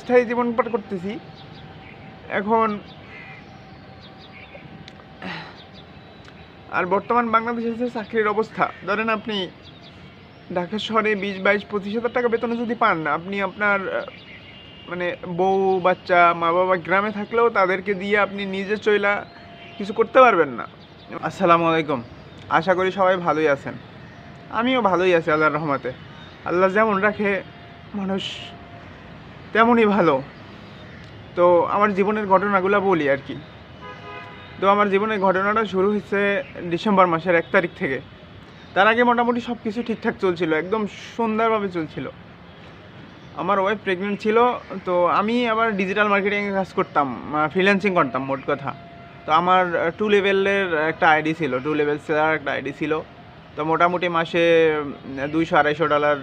অবস্থায় জীবন পার করতেছি। এখন আর বর্তমান বাংলাদেশের যে চাকরির অবস্থা, ধরেন আপনি ঢাকা শহরে 20-22-25 হাজার টাকা বেতনে যদি পান না, আপনি আপনার মানে বউ বাচ্চা মা বাবা গ্রামে থাকলেও তাদেরকে দিয়ে আপনি নিজে চইলা কিছু করতে পারবেন না। আসসালামু আলাইকুম, আশা করি সবাই ভালোই আছেন। আমিও ভালোই আছি আল্লাহর রহমতে। আল্লাহ যেমন রাখে মানুষ তেমনই ভালো। তো আমার জীবনের ঘটনাগুলো বলি আর কি। তো আমার জীবনের ঘটনাটা শুরু হয়েছে ডিসেম্বর মাসের 1 তারিখ থেকে। তার আগে মোটামুটি সব কিছু ঠিকঠাক চলছিল, একদম সুন্দরভাবে চলছিল। আমার ওয়াইফ প্রেগনেন্ট ছিল, তো আমি আবার ডিজিটাল মার্কেটিংয়ে কাজ করতাম, ফ্রিল্যান্সিং করতাম মোট কথা। তো আমার 2 লেভেলের একটা আইডি ছিল, 2 লেভেল সেলার একটা আইডি ছিল। তো মোটামুটি মাসে $200-250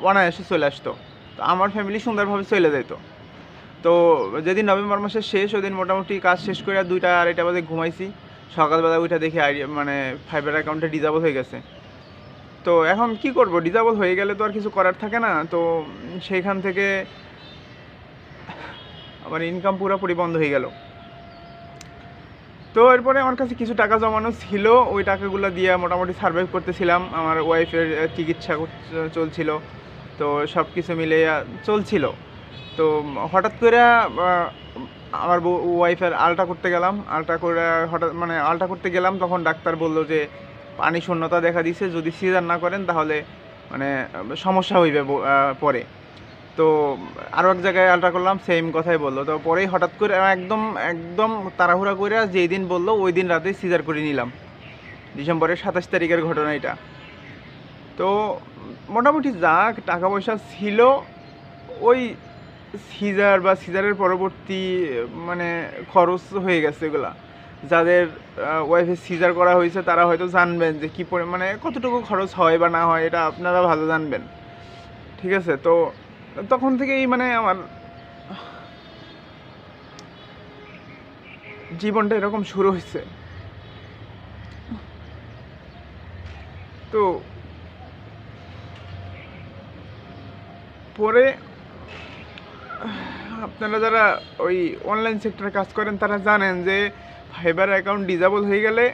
অনায়াসে চলে আসতো। তো আমার ফ্যামিলি সুন্দরভাবে চলে যেত। তো যেদিন নভেম্বর মাসের শেষ, ওই দিন মোটামুটি কাজ শেষ করে 2টা-2:30 বাজে ঘুমাইছি। সকালবেলা উঠে দেখি ফাইবার অ্যাকাউন্টে ডিজেবল হয়ে গেছে। তো এখন কি করব, ডিজেবল হয়ে গেলে তো আর কিছু করার থাকে না। তো সেইখান থেকে আমার ইনকাম পুরোপুরি বন্ধ হয়ে গেল। তো এরপরে আমার কাছে কিছু টাকা জমানো ছিল, ওই টাকাগুলো দিয়ে মোটামুটি সার্ভাইভ করতেছিলাম। আমার ওয়াইফের চিকিৎসা চলছিল, তো সব কিছু মিলে চলছিল। তো হঠাৎ করে আমার ওয়াইফের আলট্রা করতে গেলাম। আলট্রা করতে গেলাম, তখন ডাক্তার বললো যে পানি শূন্যতা দেখা দিছে, যদি সিজার না করেন তাহলে সমস্যা হইবে পরে। তো আরও এক জায়গায় আলট্রা করলাম, সেম কথাই বললো। তো পরেই হঠাৎ করে একদম একদম তাড়াহুড়া করে যেই দিন বললো ওই দিন রাতেই সিজার করে নিলাম। ডিসেম্বরের 27 তারিখের ঘটনা এটা। তো মোটামুটি যা টাকা পয়সা ছিল, ওই সিজারের পরবর্তী খরচ হয়ে গেছে এগুলা। যাদের ওয়াইফের সিজার করা হয়েছে তারা হয়তো জানবেন যে কী কতটুকু খরচ হয় বা না হয়, এটা আপনারা ভালো জানবেন। ঠিক আছে, তো তখন থেকেই আমার জীবনটা এরকম শুরু হয়েছে। তো পরে আপনারা যারা ওই অনলাইন সেক্টরে কাজ করেন তারা জানেন যে ফাইবার অ্যাকাউন্ট ডিজেবল হয়ে গেলে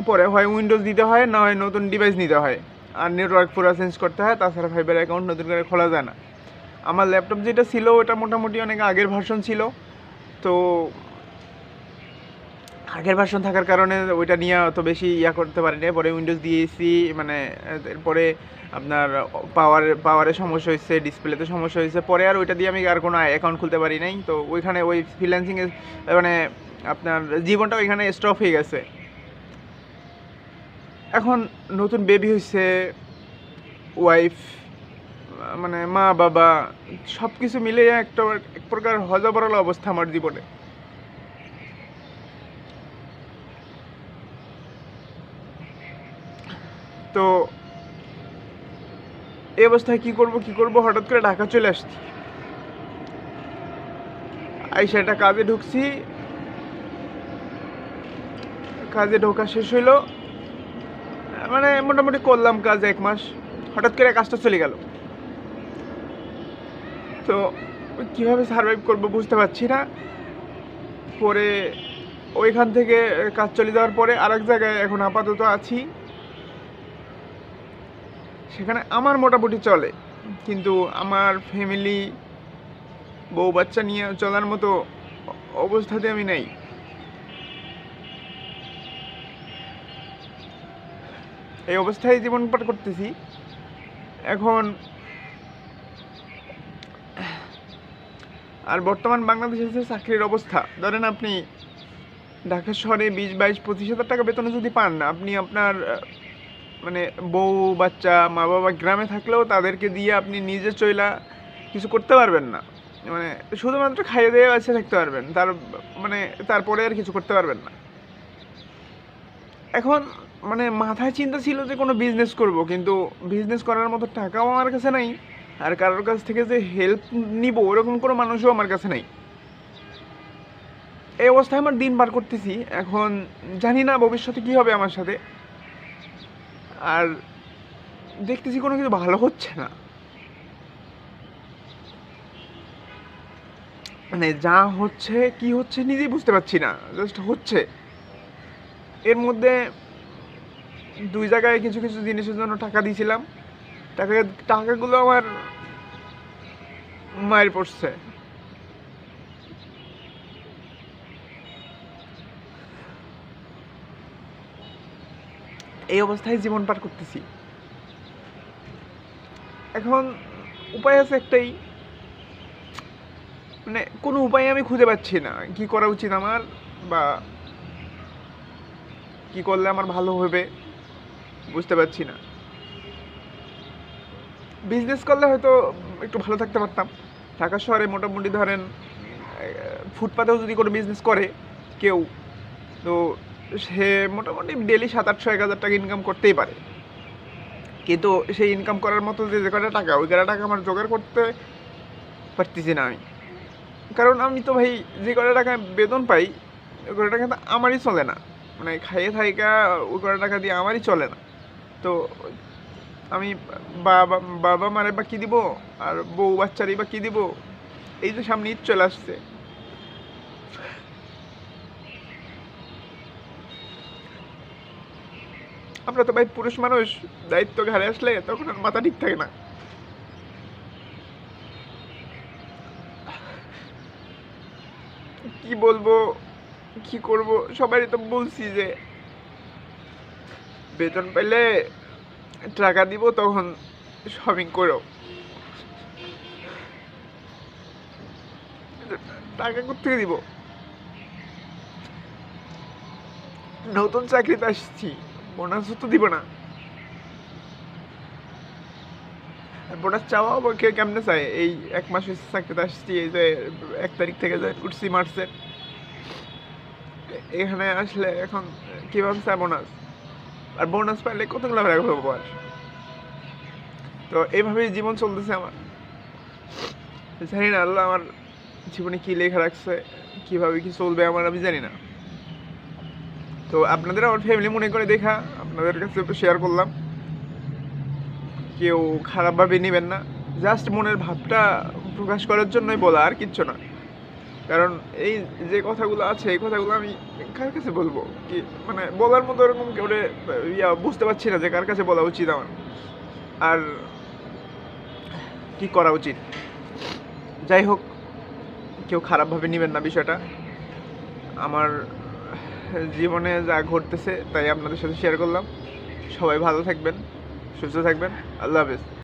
পরে হয় উইন্ডোজ দিতে হয়, না হয় নতুন ডিভাইস নিতে হয়, আর নেটওয়ার্ক পুরো চেঞ্জ করতে হয়। তাছাড়া ফাইবার অ্যাকাউন্ট নতুন করে খোলা যায় না। আমার ল্যাপটপ যেটা ছিল ওটা মোটামুটি অনেক আগের ভার্সন ছিল। তো আগের ভার্সন থাকার কারণে ওইটা নিয়ে অত বেশি করতে পারিনি। পরে উইন্ডোজ দিয়েছি, এরপরে আপনার পাওয়ারের সমস্যা হয়েছে, ডিসপ্লেতে সমস্যা হয়েছে। পরে আর ওইটা দিয়ে আমি আর কোনো অ্যাকাউন্ট খুলতে পারি নাই। তো ওইখানে ওই ফ্রিল্যান্সিংয়ে আপনার জীবনটা ওইখানে স্টপ হয়ে গেছে। এখন নতুন বেবি হয়েছে, ওয়াইফ মা বাবা সব কিছু মিলে এক প্রকার হজবরল অবস্থা আমার জীবনে। তো এই অবস্থায় কি করব হঠাৎ করে ঢাকা চলে আসছি। সেটা কাজে ঢুকছি, কাজে ঢোকা শেষ হইলো, মোটামুটি করলাম কাজ 1 মাস। হঠাৎ করে কাজটা চলে গেল। তো কীভাবে সার্ভাইভ করবো বুঝতে পারছি না। পরে ওইখান থেকে কাজ চলে যাওয়ার পরে আরেক জায়গায় এখন আপাতত আছি। সেখানে আমার মোটামুটি চলে, কিন্তু আমার ফ্যামিলি বউ বাচ্চা নিয়ে চলার মতো অবস্থাতে আমি নেই। এই অবস্থায় জীবন পার করতেছি। এখন আর বর্তমান বাংলাদেশের যে চাকরির অবস্থা, ধরেন আপনি ঢাকা শহরে 20-22-25 হাজার টাকা বেতনে যদি পান না, আপনি আপনার বউ বাচ্চা মা বাবা গ্রামে থাকলেও তাদেরকে দিয়ে আপনি নিজে চইলা কিছু করতে পারবেন না। শুধুমাত্র খাইয়ে দিয়ে বাঁচে থাকতে পারবেন, তারপরে আর কিছু করতে পারবেন না। এখন মাথায় চিন্তা ছিল যে কোনো বিজনেস করব, কিন্তু বিজনেস করার মতো টাকাও আমার কাছে নাই, আর কারোর কাছ থেকে যে হেল্প নিব ওরকম কোনো মানুষও আমার কাছে নাই। এই অবস্থায় আমার দিন পার করতেছি। এখন জানি না ভবিষ্যতে কী হবে আমার সাথে, আর দেখতেছি কোনো কিছু ভালো হচ্ছে না। মানে যা হচ্ছে কি হচ্ছে নিজেই বুঝতে পারছি না, জাস্ট হচ্ছে। এর মধ্যে 2 জায়গায় কিছু কিছু জিনিসের জন্য টাকা দিয়েছিলাম, টাকা টাকাগুলো আমার মায়ের পড়ছে। এই অবস্থায় জীবন পার করতেছি। এখন উপায় আছে একটাই, মানে কোনো উপায় আমি খুঁজে পাচ্ছি না কি করা উচিত আমার, বা কি করলে আমার ভালো হবে বুঝতে পারছি না। বিজনেস করলে হয়তো একটু ভালো থাকতে পারতাম। ঢাকা শহরে মোটামুটি ধরেন ফুটপাতেও যদি কোনো বিজনেস করে কেউ, তো সে মোটামুটি ডেলি 700-800-1000 টাকা ইনকাম করতেই পারে। কিন্তু সেই ইনকাম করার মতো যে কটা টাকা, ওই কটা টাকা আমার জোগাড় করতে পারতেছি না আমি। কারণ আমি তো ভাই যে কটা টাকা বেতন পাই, ওই কটা টাকা তো আমারই চলে না। মানে খাইয়ে থাইকা ওই কটা টাকা দিয়ে আমারই চলে না। তো আমি বাবা বাবা মারে বা কী দিব, আর বউ বাচ্চারই বা কী দিব। এই যে সামনে ঈদ চলে আসছে, আমরা তো ভাই পুরুষ মানুষ, দায়িত্ব ঘাড়ে আসলে তখন আর মাথা ঠিক থাকে না। কি বলবো, কি করব, সবারই তো বলছি যে বেতন পাইলে টাকা দিব, তখন শপিং করো। টাকা কোথেকে দিব? নতুন চাকরিতে আসছি, বোনাস তো দিব না। আর বোনাস চাওয়া আমাকে কেমনে চাই? এই 1 মাস হয়েছে চাকরিতে আসছি, এই যে 1 তারিখ থেকে জয়েন করছি মার্চের। এখানে আসলে এখন কিভাবে চাই বোনাস? আর বোনাস পাইলে কতগুলো রাখবো আর? তো এইভাবেই জীবন চলতেছে আমার। জানি না আল্লাহ আমার জীবনে কি লেখা রাখছে, কিভাবে কি চলবে আমার আমি জানি না। তো আপনাদের আমার ফ্যামিলি মনে করে দেখা আপনাদের কাছে শেয়ার করলাম। কেউ খারাপভাবে নেবেন না, জাস্ট মনের ভাবটা প্রকাশ করার জন্যই বলা, আর কিচ্ছু না। কারণ এই যে কথাগুলো আছে, এই কথাগুলো আমি কার কাছে বলবো, কি মানে বলার মতো এরকম কেউ বুঝতে পারছি না যে কার কাছে বলা উচিত আমার, আর কি করা উচিত। যাই হোক, কেউ খারাপভাবে নেবেন না বিষয়টা। আমার জীবনে যা ঘটতেছে তাই আপনাদের সাথে শেয়ার করলাম। সবাই ভালো থাকবেন, সুস্থ থাকবেন। আল্লাহ হাফেজ।